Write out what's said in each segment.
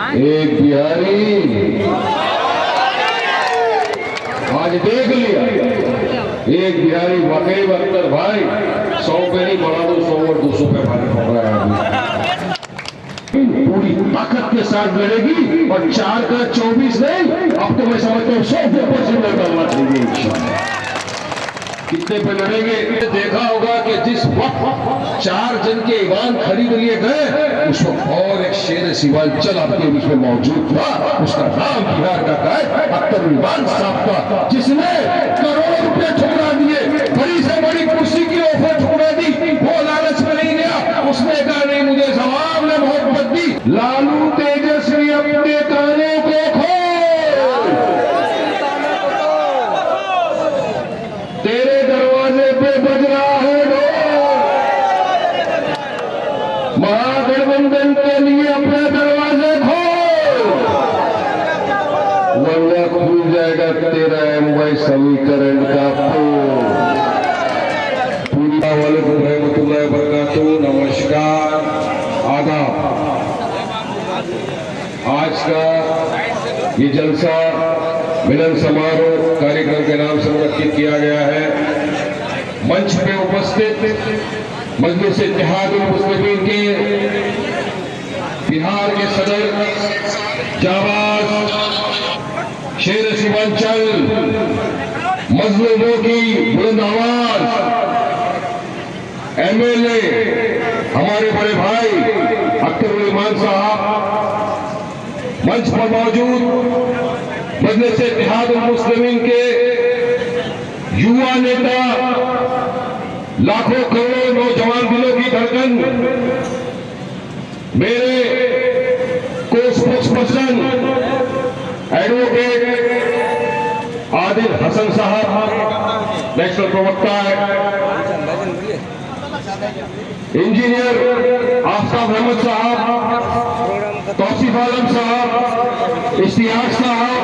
एक बिहारी आज देख लिया, एक बिहारी वाकई अख्तर भाई 100 पे नहीं बढ़ा दो 100 और 200 पे भारी पड़ रहा है। पूरी ताकत के साथ लड़ेगी और 4 का 24 नहीं, अब तो मैं समझता हूँ 100% लड़ना चाहिए। कितने पे लड़ेंगे? देखा होगा कि जिस वक्त 4 जन के ईवान खरीद लिए गए उस वक्त और एक शेर सीवांचल आपके बीच में मौजूद था, उसका नाम बिहार का है अख्तर ईवान साहब का, जिसने करोड़ों रुपए ठुकरा दिए, बड़ी से बड़ी कुर्सी की ऑफर ठुकरा दी, वो लालच में नहीं गया, उसने कहा नहीं मुझे जवाब ने मोहब्बत दी। लालू तेजस्वी अपने काने को खोल, तेरे दरवाजे पे बज रहा है ढोल, महागठबंधन के लिए अपने दरवाजे खोल, वरना खुल जाएगा तेरा एमवाई समीकरण का पोल। पूरी वालेकुम रहमतुल्लाहि व बरकातुहू, नमस्कार, आदाब। आज का ये जलसा मिलन समारोह कार्यक्रम के नाम से मुनक्किद किया गया है। मंच पे उपस्थित मजलिस इत्तेहादुल मुस्लिमीन के बिहार के सदर जाबाज शेर सीमांचल, मजलूमों की बुलंद आवाज, एमएलए हमारे बड़े भाई अख्तर ईमान साहब, मंच पर मौजूद मजलिस इत्तेहादुल मुस्लिमीन के युवा नेता, लाखों करोड़ों नौजवान दिलों की धड़कन, मेरे को स्पोक्सपर्सन एडवोकेट आदिल हसन साहब, नेशनल प्रवक्ता है, इंजीनियर आफ्ताब अहमद साहब, तौसीफ आलम साहब, इश्तियाक साहब,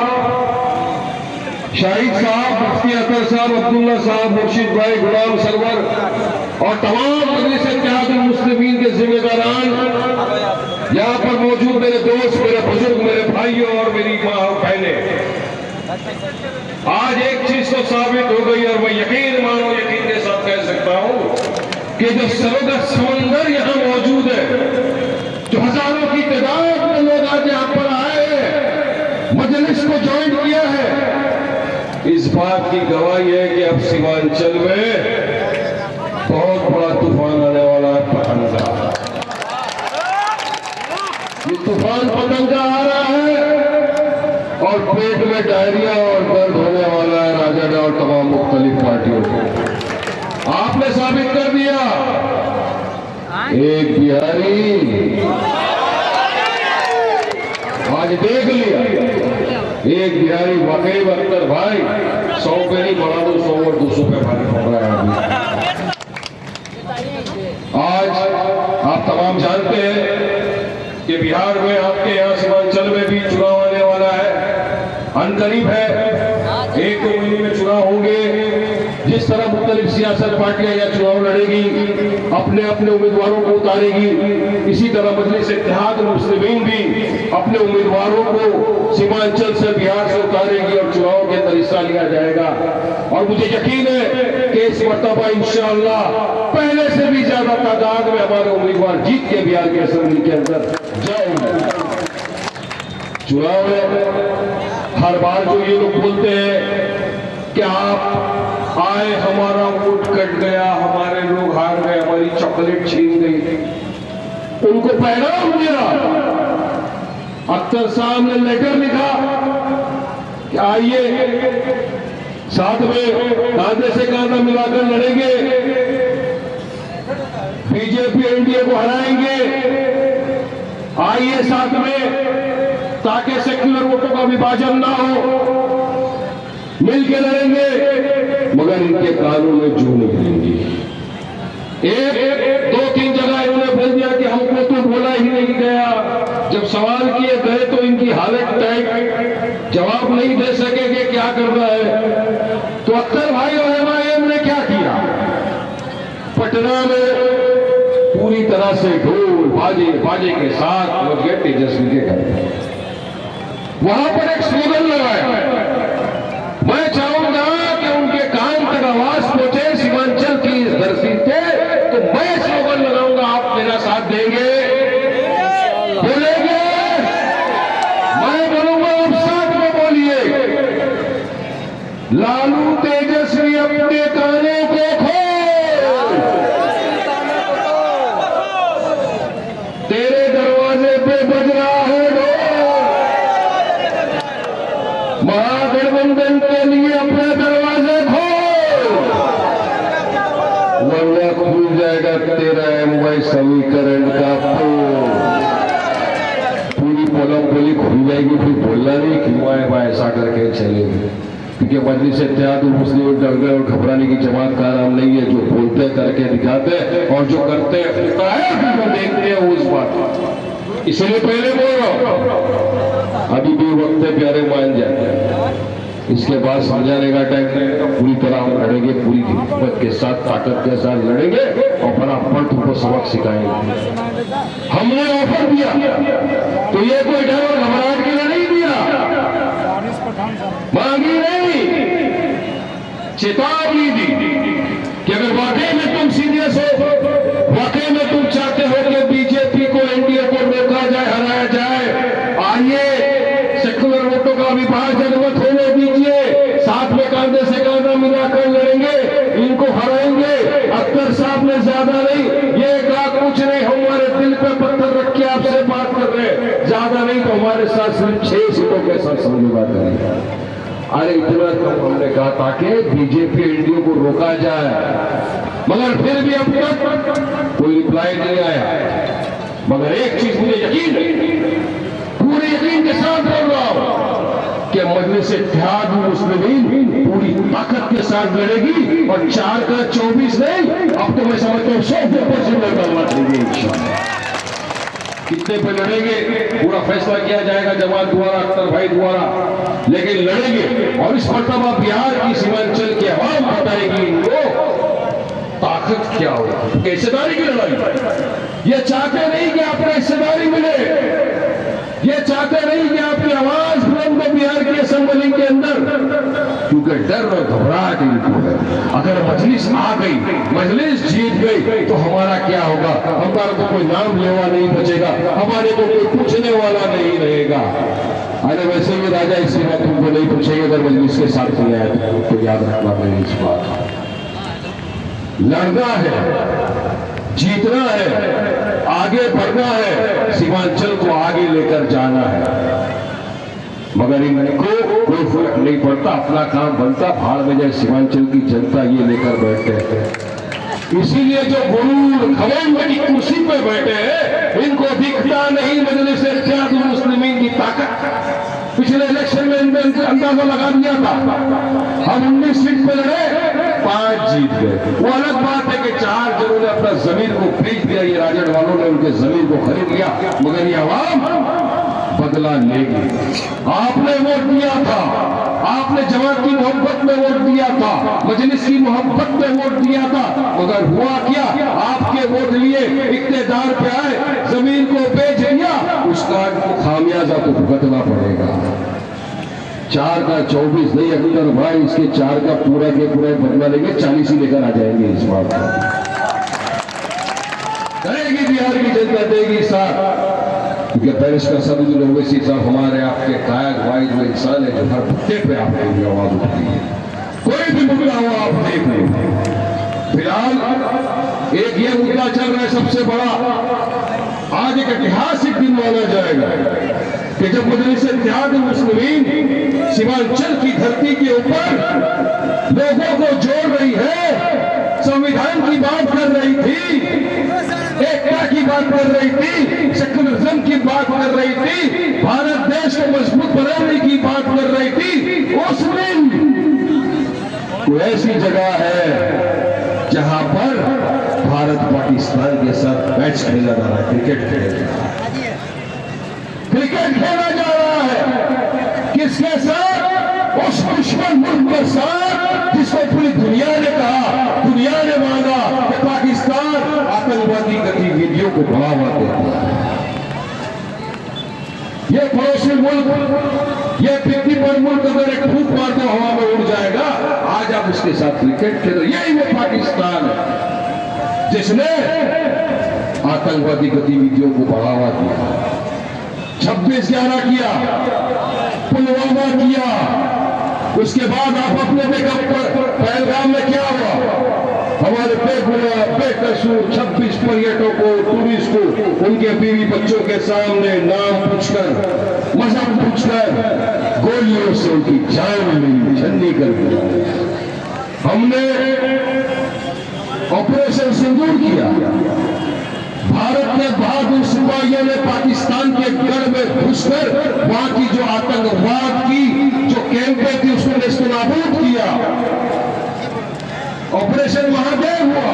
शाहिद साहब, मुफ्ती अतर साहब, अब्दुल्ला साहब, मुर्शिद भाई, गुलाम सरवर और तमाम मजलिस इत्तेहादुल मुस्लिमीन के जिम्मेदारान, यहाँ पर मौजूद मेरे दोस्त, मेरे बुजुर्ग, मेरे भाइयों और मेरी माँ और बहनें, आज एक चीज तो साबित हो गई और मैं यकीन मानो यकीन के साथ कह सकता हूं कि जो सरोवर समंदर यहाँ मौजूद है, जो हजारों की तादाद में लोग आज यहाँ पर आए हैं, मजलिस को ज्वाइन किया है, इस बात की गवाही है कि अब सीमांचल में बहुत बड़ा तूफान आने वाला है। पतंगा, ये तूफान पतंगा आ रहा है और पेट में डायरिया और दर्द होने वाला है राजद और तमाम मुख्तलिफ पार्टियों को। आपने साबित कर दिया, एक बिहारी आज देख लिया, एक बिहारी वाकई अख्तर भाई 100 पे नहीं बढ़ा दो 100 और 200 पे भारी पड़ रहा है। आज आप तमाम जानते हैं कि बिहार में आपके यहाँ सीमांचल में भी चुनाव आने वाला है, अनकरीब है, 1-2 महीने में चुनाव होंगे। जिस तरह मुख्तलिफ सियासत पार्टियां यहाँ चुनाव लड़ेगी, अपने अपने उम्मीदवारों को उतारेगी, इसी तरह मजलिस इत्तेहादुल मुस्लिमीन भी अपने उम्मीदवारों को सीमांचल से बिहार से उतारेगी और चुनाव के अंदर हिस्सा लिया जाएगा। और मुझे यकीन है कि इस मर्तबा इंशाअल्लाह पहले से भी ज्यादा तादाद में हमारे उम्मीदवार जीत के बिहार के असेंबली के अंदर जाएंगे। चुनाव में हर बार जो ये लोग बोलते हैं कि आप आए, हमारा वोट कट गया, हमारे लोग हार गए, हमारी चॉकलेट छीन गई, उनको पैगाम दिया। अख्तर साहब ने लेटर लिखा कि आइए साथ में कांधे से कांधा मिलाकर लड़ेंगे, बीजेपी एनडीए को हराएंगे, आइए साथ में, ताकि सेक्युलर वोटों का विभाजन ना हो, मिलकर लड़ेंगे, मगर इनके कानून में जू नहीं देंगे। एक 2-3 जगह इन्होंने बोल दिया कि हमको तो बोला ही नहीं गया, जब सवाल किए गए तो इनकी हालत टाइट, जवाब नहीं दे सके कि क्या करना है। तो अख्तर भाई और एमआईएम ने क्या किया, पटना में पूरी तरह से ढोल बाजे के साथ पहुंच गए तेजस्वी के घर। वहां पर एक स्लोगन लगाया, मैं चाहूंगा कि उनके कान तक आवाज पहुंचे सीमांचल की इस धरती पे, तो मैं स्लोगन लगाऊंगा, आप मेरा साथ देंगे, बोलेंगे? मैं बोलूंगा, आप साथ में बोलिए, लालू तेजस्वी अपने काने को खोल, तेरे दरवाजे पे बज रहा है ढोल, महागठबंधन के लिए अपने दरवाजे खोल, वरना खुल जाएगा तेरा एमवाई समीकरण का पोल। पूरी पोलम बोली खुल जाएगी, फिर बोलना नहीं क्यों आए बा, ऐसा करके चलेंगे, क्योंकि मजलिस इत्तेहाद मुस्लिम डर गए और घबराने की जमात का नाम नहीं है। जो बोलते करके दिखाते और जो करते होता है फिर जो देखते हैं उस बात। इसलिए पहले बोल रहा हूं, अभी भी वक्त है प्यारे, मान जाए, इसके बाद समझाने का टाइम नहीं, तो पूरी तरह हम लड़ेंगे, पूरी हिम्मत के साथ, ताकत के साथ लड़ेंगे और फटाफट तुमको सबक सिखाएंगे। हमने ऑफर दिया तो ये कोई डर और घबराहट के लिए नहीं दिया, मांगी नहीं, चेतावनी दी कि अगर वाकई में तुम सीरियस हो, वाकई में तुम चाहते हो कि बीजेपी को, एनडीए को रोका जाए, हराया जाए, आइए सेक्युलर वोटों का विभाजन मत होने दीजिए, साथ में कांधे से कांधा मिलाकर लड़ेंगे, इनको हराएंगे। अख्तर साहब ने ज्यादा नहीं, ये कहा कुछ नहीं, हमारे दिल पे पत्थर रख के आपसे बात कर रहे हैं, ज्यादा नहीं तो हमारे साथ सिर्फ 6 सीटों के साथ समझौता करेंगे। अरे इतना कम हमने कहा ताकि बीजेपी एनडीए को रोका जाए, मगर फिर भी अब तक कोई रिप्लाई नहीं आया। मगर एक चीज मुझे यकीन है, पूरे यकीन के साथ बोल रहा हूं कि मजलिस इत्तेहाद मुस्लिमीन पूरी ताकत के साथ लड़ेगी और 4 का 24 नहीं, अब तो मैं समझता हूं 100% लड़ना चाहिए इंशाअल्लाह। कितने पे लड़ेंगे पूरा फैसला किया जाएगा जमात द्वारा, अख्तर भाई द्वारा, लेकिन लड़ेंगे और इस मर्तबा बिहार की सीमांचल की आवाम बताएगी इनको ताकत क्या होगी। हिस्सेदारी की लड़ाई, ये चाहते नहीं कि आपको हिस्सेदारी मिले, ये चाहते नहीं कि आपकी आवाज बुलंद हो बिहार की असेंबली के अंदर, क्योंकि डर और घबराहट इनको है। अगर मजलिस आ गई, मजलिस जीत गई तो हमारा क्या होगा? हमारा को कोई नाम लेवा नहीं बचेगा, हमारे को कोई पूछने वाला नहीं रहेगा। अरे वैसे भी राजा इसी बात तुमको नहीं पूछेंगे अगर मजलिस के साथ नहीं आया तो, तुमको याद रखना मेरी इस बात। लड़ना है, जीतना है, आगे बढ़ना है, सीमांचल को आगे लेकर जाना है, मगर इनको कोई फर्क नहीं पड़ता, अपना काम बनता, भाड़ में जाए सीमांचल की जनता ये लेकर बैठे हैं। इसीलिए जो गुरूर घमंड की कुर्सी पे बैठे हैं, इनको दिखता नहीं मजलिस इत्तेहाद मुस्लिमीन की ताकत। पिछले इलेक्शन में इनने अंदाजा लगा दिया था, हम 19 सीट पे लड़े, 5 जीत गए। वो अलग बात है कि 4 जनों ने अपना जमीन को बेच दिया, ये राजड़ वालों ने उनके जमीन को खरीद लिया, मगर ये आवाम बदला लेगी। आपने वोट दिया था, आपने जमात की मोहब्बत में वोट दिया था, मजलिस की मोहब्बत में वोट दिया था, मगर हुआ क्या? आपके वोट लिए इक्तेदार पे आए, जमीन को बेच दिया, उसका आपको खामियाजा तो भुगतना पड़ेगा। 4 का 24 नहीं अख्तर भाई, इसके 4 का पूरा के पूरा बदला लेंगे, 40 ही लेकर आ जाएंगे। इस बात करेगी बिहार की जनता, देगी साथ, क्योंकि बैरिस्टर सदुद्दीन ओवैसी साहब हमारे आपके कायद वाइज वो इंसान है जो हर मुद्दे पे आपके लिए आवाज उठती है, कोई भी मुद्दा हो आप देख लें। फिलहाल एक ये मुद्दा चल रहा है सबसे बड़ा, आज एक ऐतिहासिक दिन माना जाएगा कि जब मजलिस इत्तेहाद मुस्लिमीन सीमांचल की धरती के ऊपर लोगों को जोड़ रही है, संविधान की बात कर रही थी, एकता की बात कर रही थी, सेक्युलरिज्म की बात कर रही थी, भारत देश को मजबूत बनाने की बात कर रही थी। उस दिन कोई ऐसी जगह है जहां पर भारत पाकिस्तान के साथ मैच खेला जा रहा है, क्रिकेट खेला जा रहा है। किसके साथ? उस दुश्मन मुल्क के साथ जिसको पूरी दुनिया ने कहा, दुनिया ने माना कि पाकिस्तान आतंकवादी गतिविधियों को बढ़ावा देता है। ये पड़ोसी मुल्क, ये 51 मुल्क अगर एक फूक मार दो हवा में उड़ जाएगा। आज आप उसके साथ क्रिकेट खेलो। यही वो पाकिस्तान है जिसने आतंकवादी गतिविधियों को बढ़ावा दिया, 26/11 किया, पुलवामा किया। उसके बाद आप अपने पहलगाम में क्या हुआ, हमारे बेकसूर 26 पर्यटकों टूरिस्ट को उनके बीवी बच्चों के सामने नाम पूछकर, मजहब पूछकर गोलियों से उनकी जान ली, छन्नी कर दिया। हमने ऑपरेशन सिंदूर किया। भारत के बहादुर सिपाहियों ने पाकिस्तान के गढ़ में घुसकर वहां की जो आतंकवाद की जो कैंपें थी उसको नेस्तनाबूद किया। ऑपरेशन महादेव हुआ।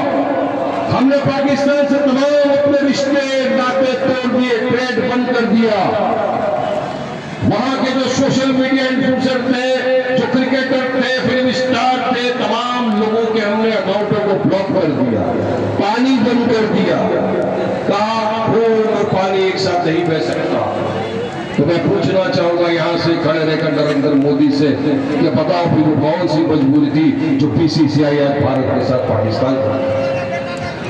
हमने पाकिस्तान से तमाम अपने रिश्ते नाते तोड़ दिए, ट्रेड बंद कर दिया। वहां के जो सोशल मीडिया इन्फ्लुएंसर थे, जो क्रिकेटर थे, फिल्म स्टार थे, तमाम लोगों के हमने अकाउंटों को ब्लॉक कर दिया, पानी बंद कर दिया। कहा खून और पानी एक साथ नहीं बह सकता। तो मैं पूछना चाहूंगा यहां से खड़े रहकर नरेंद्र मोदी से कि बताओ फिर वो कौन सी मजबूरी थी जो बीसीसीआई भारत के साथ पाकिस्तान,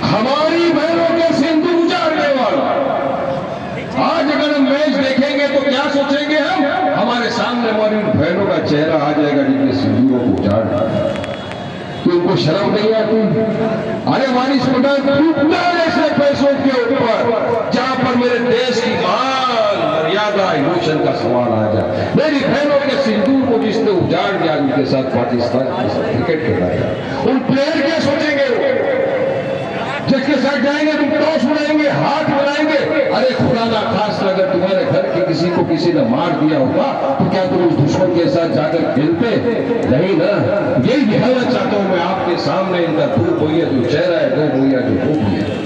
हमारी बहनों के सिंदूर उजाड़ने वाला। आज अगर हम मैच देखेंगे तो क्या सोचेंगे हम, हमारे सामने हमारी उन बहनों का चेहरा आ जाएगा जिनके सिंदूरों को उजाड़ दिया। तो उनको शर्म नहीं आती? अरे हमारी ऐसे पैसों के ऊपर जहां पर मेरे देश की मान मर्यादा इमोशन का सवाल आ जाए। मेरी बहनों के सिंदूर को जिसने उजाड़ दिया, उनके साथ पाकिस्तान के साथ क्रिकेट खेला जाए, उन प्लेयर क्या सोचेंगे? जिसके साथ जाएंगे तुम टॉस उड़ाएंगे, हाथ बनाएंगे। अरे खुदा ना खास अगर तुम्हारे घर के किसी को किसी ने मार दिया होगा तो क्या तुम उस दुश्मन के साथ जाकर खेलते? नहीं ना। यही दिखाना चाहता हूं मैं आपके सामने, इनका दो भैया जो चेहरा है, दो भैया जो खूब है।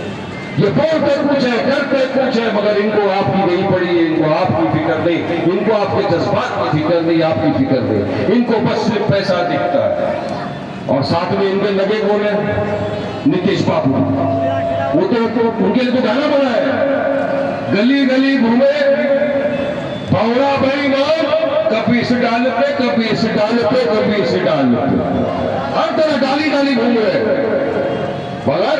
ये बोलते कुछ है, करते कुछ है, मगर इनको आपकी नहीं पड़ी है, इनको आपकी फिक्र नहीं, इनको आपके जज्बात की फिक्र नहीं, आपकी फिक्र नहीं। इनको बस सिर्फ पैसा दिखता है। और साथ में इनके लगे कौन है? नीतीश बाबू। वो तो उनके लिए तो गाना बना है, गली गली घूमे भौरा बेईमान, कभी इस डाल पे, कभी इस डाल पे, कभी इस डाल पे, हर तरह डाली डाली घूम रहे। मगर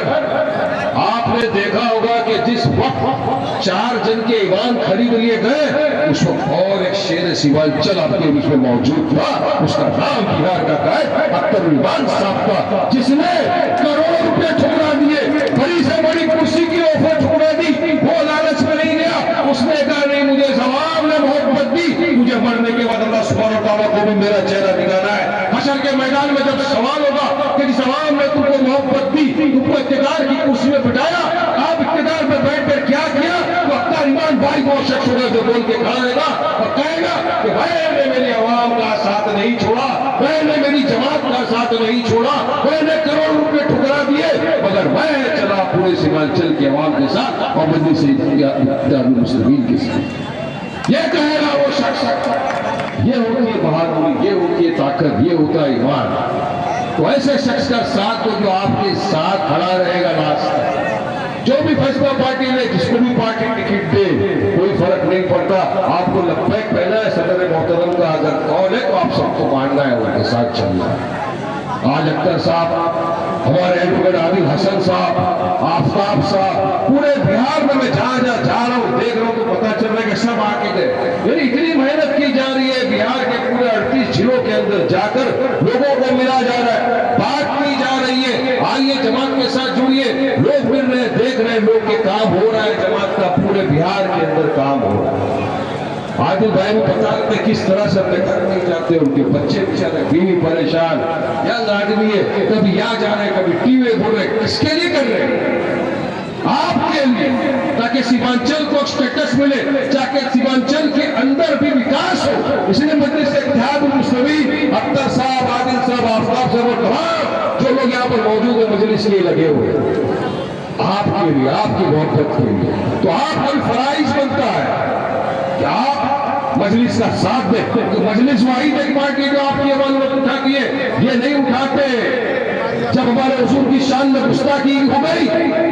आपने देखा होगा कि जिस वक्त 4 जन के ईमान खरीद लिए गए, उस वक्त और एक शेर सिवाल चल आपके बीच में मौजूद था। उसका नाम बिहार का है अख्तर ईमान साहब का, जिसने करोड़ों रुपए ठुकरा दिए, बड़ी से बड़ी कुर्सी की ऑफर ठुकरा दी। वो लालच में नहीं गया, उसने कहा नहीं, मुझे जवाब ने मोहब्बत दी, मुझे मरने के बाद अल्लाह सुब्हानहू व तआला को भी मेरा चेहरा दिखाना है। हशर के मैदान में जब सवाल होगा कि जिस अवाम ने तुमको मोहब्बत दी, तुमको इख्तियार की कुर्सी में बिठाया, आप इख्तियार में बैठकर क्या किया? तो अख्तर ईमान भाई वो शख्स होगा जो बोल के खड़ा रहेगा और कहेगा कि मैंने मेरी अवाम का साथ नहीं छोड़ा, मैंने मेरी जमात का साथ नहीं छोड़ा, मैंने करोड़ रुपए ठुकरा दिए, मगर मैं चला पूरे सीमांचल के अवाम के साथ और बंदी से मुस्लिमीन के साथ। ये कहेगा वो शख्स। ये होती है बहादुरी, ये होती है ताकत, ये होता है ईमान। तो ऐसे शख्स का साथ तो जो आपके साथ खड़ा रहेगा लास्ट तक, जो भी फैसला पार्टी ले, जिसको भी पार्टी टिकट दे, कोई फर्क नहीं पड़ता। आपको लब्बैक कहना है सदर मोहतरम का अगर कौन है तो आप सबको मानना है, उनके साथ चलना है। आज अख्तर साहब, हमारे एडवोकेट आदिल हसन साहब, आफताब साहब, पूरे बिहार में मैं जहां जहां जा रहा हूं, देख रहा हूं तो पता चल रहा है कि सब आके गए। यानी इतनी मेहनत की जा रही है, बिहार के पूरे 38 जिलों के अंदर जाकर लोगों को मिला जा रहा है, बात की जा रही है। आइए जमात के साथ जुड़िए, लोग मिल रहे हैं, देख रहे हैं, लोग के काम हो रहा है, जमात का पूरे बिहार के अंदर काम हो रहा है। आदिल भाई भी बता रहे थे किस तरह से अपने घर नहीं जाते, उनके बच्चे बेचारे, बीवी परेशान, यंग आदमी है, कभी यहाँ जा रहे, कभी टीवी बोल रहे। किसके लिए कर रहे? आपके लिए, ताकि सीमांचल को स्टेटस मिले, ताकि सीमांचल के अंदर भी विकास हो। इसलिए मजलिस इत्तेहादुल मुस्लिमीन, अख्तर साहब, आदिल साहब, आफताब साहब और तमाम जो लोग यहाँ पर मौजूद है मजलिस के लिए लगे हुए आपके लिए, आपकी मोहब्बत के लिए। तो आप कल फराइज बनता है कि आप मजलिस का साथ दें। तो मजलिस वाहिद एक पार्टी जो आपकी आवाज उठाती है, ये नहीं उठाते। जब हमारे हुजूर की शान में गुस्ताखी हो गई,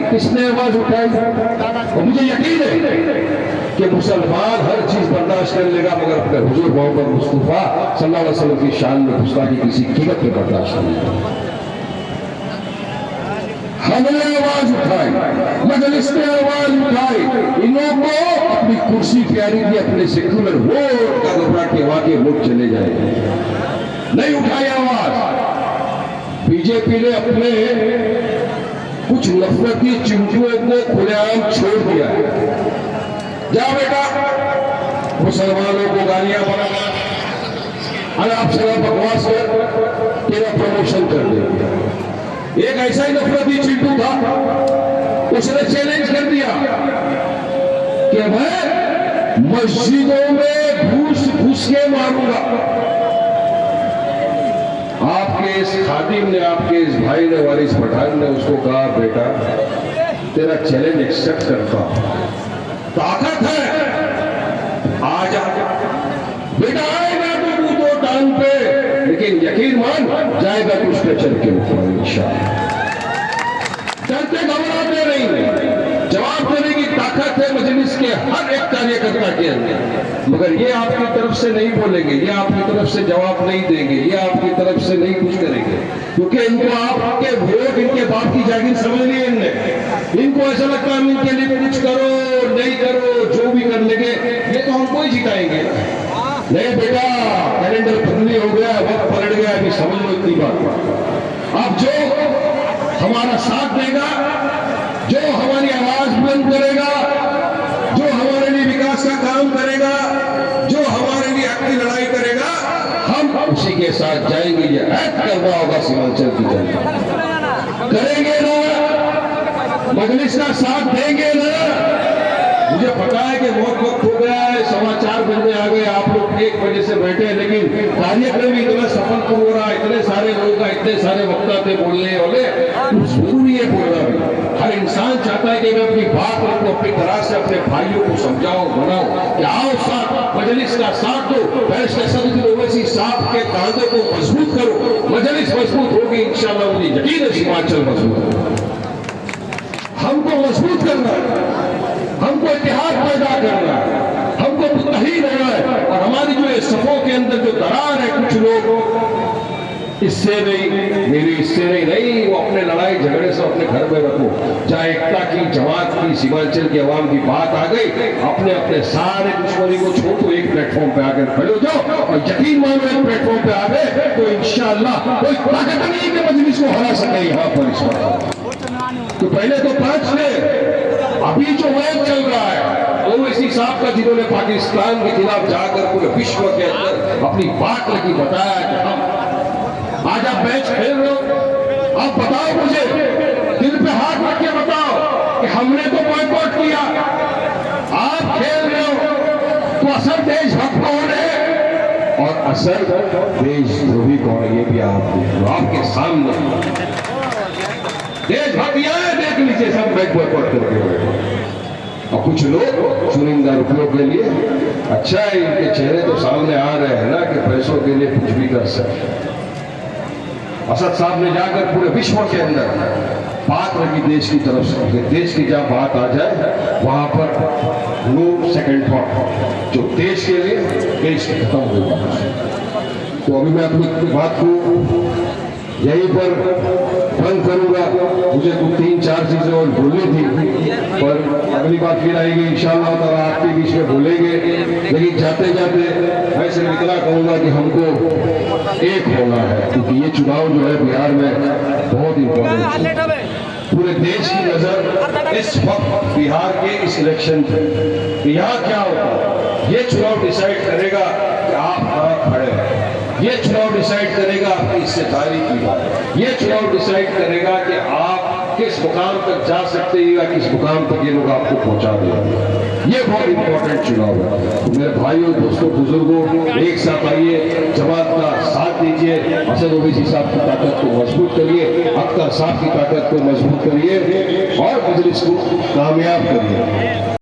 किसने आवाज उठाई? और मुझे यकीन है कि मुसलमान हर चीज बर्दाश्त कर लेगा मगर अपने हुजूर मोहम्मद मुस्तफा सल्लल्लाहु अलैहि वसल्लम की शान में गुस्ताखी किसी कीमत पे बर्दाश्त नहीं करेगा। हमने आवाज उठाई, मजलिस ने आवाज उठाई, इन लोगों को अपनी कुर्सी प्यारी थी, अपने सेक्युलर वोट का घबरा के वाकई वोट चले जाएंगे, नहीं उठाई आवाज। बीजेपी ने अपने कुछ नफरती चिंटुओं को खुलेआम छोड़ दिया है। जा बेटा, मुसलमानों को गालियां बना, अरे आप सलाम बकवास कर, तेरा प्रमोशन कर देंगे। एक ऐसा ही नफरती चिंटू था, उसने चैलेंज कर दिया कि मैं मस्जिदों में घूस घुस के मारूंगा। आपके इस खादिम ने, आपके इस भाई ने, वारिस पठान ने उसको कहा बेटा तेरा चैलेंज एक्सेप्ट करता हूं, ताकत है आजा बेटा, आएगा तो टांग पे, लेकिन यकीन मान जाएगा तो उसके चल के ऊपर इंशाअल्लाह। डरते घबराते नहीं, जवाब देने की ताकत है मजलिस के हर एक कार्यकर्ता के अंदर, मगर ये आपकी तरफ से नहीं बोलेंगे, ये आपकी तरफ से जवाब नहीं देंगे, ये आपकी तरफ से नहीं कुछ करेंगे, क्योंकि इनको आपके वोट, इनके बाप की जागीर समझ ली है इनने। इनको ऐसा लगता है इनके लिए कुछ करो नहीं करो जो भी कर लेंगे ये तो हमको ही जिताएंगे। नहीं बेटा, कैलेंडर बदली हो गया, वक्त पलट गया, अभी समझ लो इतनी बात। अब जो हमारा साथ देगा, जो हमारी आवाज बुलंद करेगा, जो हमारे लिए विकास का काम करेगा, जो हमारे लिए हक की लड़ाई करेगा, हम उसी के साथ जाएंगे। ये ऐड करना होगा सीमांचल की जनता, करेंगे ना, मजलिस का साथ देंगे ना। मुझे पता है कि बहुत वक्त हो गया है, 4:15 बजे आ गए, आप लोग 1 बजे से बैठे हैं, लेकिन कार्यक्रम इतना सफल हो रहा है, इतने सारे लोग, इतने सारे वक्ता थे बोलने वाले, जरूरी है बोलना भी। हर इंसान चाहता है कि मैं अपनी बात रखूं, अपनी तरह से अपने भाइयों को समझाऊं, बनाऊं कि आओ साथ, मजलिस का साथ दो, बैरिस्टर सदुद्दीन ओवैसी साहब के कांधों को मजबूत करो, मजलिस मजबूत होगी इंशाअल्लाह। मुझे यकीन है हिमाचल मजबूत होगा। हमको मजबूत करना है, हमको इतिहाद पैदा करना है, हमको मुत्तहीद होना है, और हमारी जो सफों के अंदर जो दरार है, कुछ लोग इससे नहीं, मेरी इससे नहीं, वो अपने लड़ाई झगड़े से अपने घर में रखो। चाहे एकता की, जमात की, सीमांचल की आवाम की बात आ गई, अपने अपने सारे दुश्मनी को छोड़ दो, एक प्लेटफॉर्म पे आकर खड़े हो जाओ, और यकीन मानो एक प्लेटफॉर्म पे आ गए तो इंशाअल्लाह कोई ताकत नहीं कि मजलिस को हरा सके यहाँ पर। इस वक्त तो पहले तो 5 ने, अभी जो वेव चल रहा है ओवैसी साहब का, जिन्होंने पाकिस्तान के खिलाफ जाकर पूरे विश्व के अंदर अपनी बात लगी, बताया कि हम आज आप मैच खेल रहे हो, आप बताओ मुझे, दिल पे हाथ रख के बताओ कि हमने तो बॉयकॉट किया, आप खेल रहे हो, तो असर देशभक्त कौन है और असर देशद्रोही कौन है, ये भी आप आपके सामने देशभक्त यहाँ देख लीजिए, सब मैच बॉयकॉट करके हुए। और कुछ लोग चुनिंदा रुपयों के लिए, अच्छा है इनके चेहरे तो सामने आ रहे हैं ना कि पैसों के लिए कुछ भी कर सकते। असद साहब ने जाकर पूरे विश्व के अंदर बात रखी देश की तरफ से, देश की जब बात आ जाए वहां पर नो सेकंड थॉट, जो देश के लिए देश खत्म होगा। तो अभी मैं अपनी बात को यहीं पर बंद करूंगा। मुझे कुछ 3-4 चीजें और बोलनी थी, पर अगली बात फिर आएगी इंशाअल्लाह ताला, आपके बीच में बोलेंगे। लेकिन जाते जाते मैं सिर्फ इतना कहूंगा कि हमको एक होना है, क्योंकि ये चुनाव जो है बिहार में बहुत इंपॉर्टेंट है। पूरे देश की नजर इस वक्त बिहार के इस इलेक्शन पे, यहाँ क्या होगा ये चुनाव डिसाइड करेगा कि आप कहाँ खड़े हैं, ये चुनाव डिसाइड करेगा आपकी हिस्सेदारी की बात, ये चुनाव डिसाइड करेगा कि आप किस मुकाम तक जा सकते हैं या किस मुकाम तक ये लोग आपको पहुंचा देंगे। ये बहुत इंपॉर्टेंट चुनाव है। तो मेरे भाइयों, दोस्तों, बुजुर्गों, एक साथ आइए, जमात का साथ दीजिए, असद ओवैसी साहब की ताकत को मजबूत करिए, अख्तर साहब की ताकत को मजबूत करिए और मजलिस को कामयाब करिए।